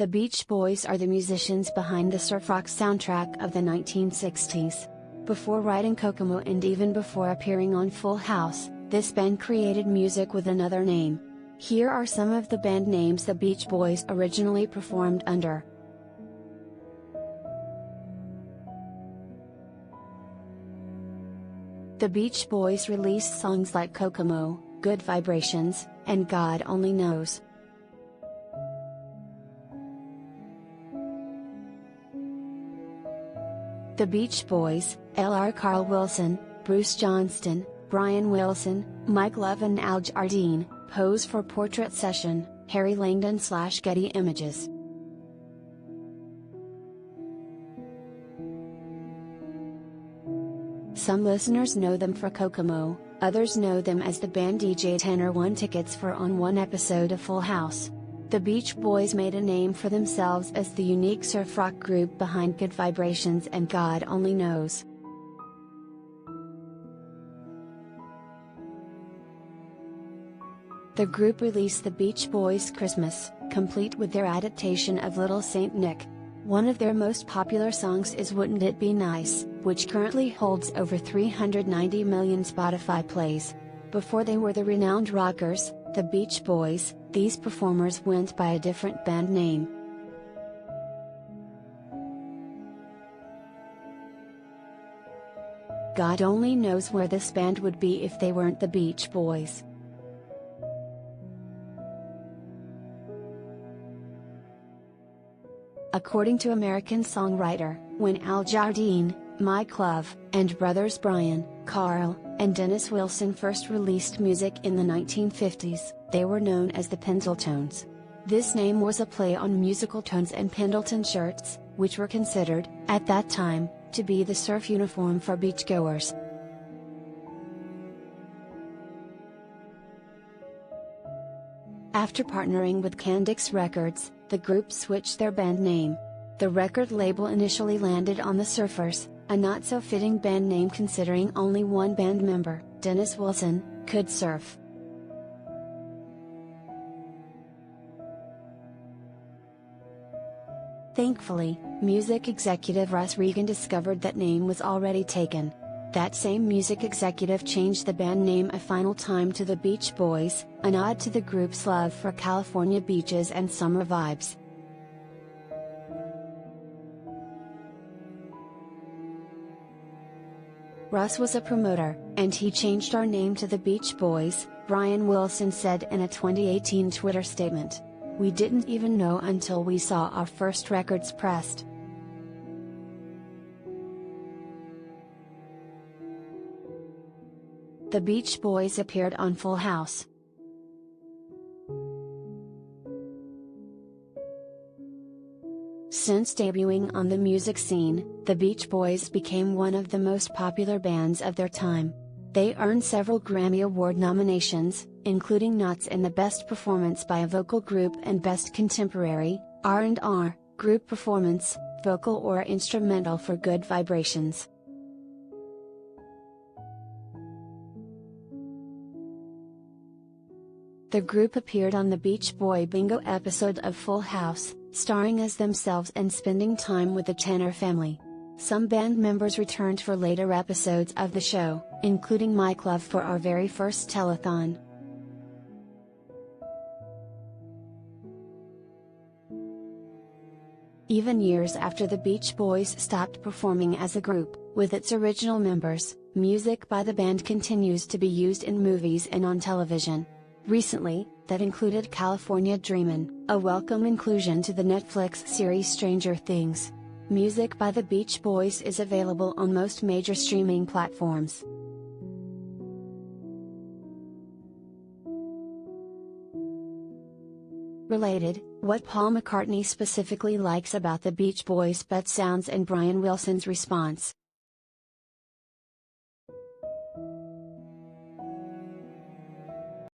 The Beach Boys are the musicians behind the surf rock soundtrack of the 1960s. Before writing Kokomo and even before appearing on Full House, this band created music with another name. Here are some of the band names the Beach Boys originally performed under. The Beach Boys released songs like Kokomo, Good Vibrations, and God Only Knows. The Beach Boys, L.R. Carl Wilson, Bruce Johnston, Brian Wilson, Mike Love and Al Jardine, pose for portrait session, Harry Langdon / Getty Images. Some listeners know them for Kokomo, others know them as the band DJ Tanner won tickets for on one episode of Full House. The Beach Boys made a name for themselves as the unique surf rock group behind Good Vibrations and God Only Knows. The group released The Beach Boys Christmas, complete with their adaptation of Little Saint Nick. One of their most popular songs is Wouldn't It Be Nice, which currently holds over 390 million Spotify plays. Before they were the renowned Rockers, the Beach Boys, these performers went by a different band name. God only knows where this band would be if they weren't the Beach Boys. According to American songwriter, when Al Jardine, Mike Love, and brothers Brian, Carl, and Dennis Wilson first released music in the 1950s, they were known as the Pendletones. This name was a play on musical tones and Pendleton shirts, which were considered, at that time, to be the surf uniform for beachgoers. After partnering with Candix Records, the group switched their band name. The record label initially landed on the Surfers, a not-so-fitting band name considering only one band member, Dennis Wilson, could surf. Thankfully, music executive Russ Regan discovered that name was already taken. That same music executive changed the band name a final time to the Beach Boys, a nod to the group's love for California beaches and summer vibes. Russ was a promoter, and he changed our name to the Beach Boys, Brian Wilson said in a 2018 Twitter statement. We didn't even know until we saw our first records pressed. The Beach Boys appeared on Full House. Since debuting on the music scene, the Beach Boys became one of the most popular bands of their time. They earned several Grammy Award nominations, including nods in the Best Performance by a Vocal Group and Best Contemporary, R&R, Group Performance, Vocal or Instrumental for Good Vibrations. The group appeared on the Beach Boy Bingo episode of Full House, starring as themselves and spending time with the Tanner family. Some band members returned for later episodes of the show, including Mike Love for our very first telethon. Even years after the Beach Boys stopped performing as a group, with its original members, music by the band continues to be used in movies and on television. Recently, that included California Dreamin', a welcome inclusion to the Netflix series Stranger Things. Music by the Beach Boys is available on most major streaming platforms. Related, what Paul McCartney specifically likes about the Beach Boys' Bad Sounds and Brian Wilson's response.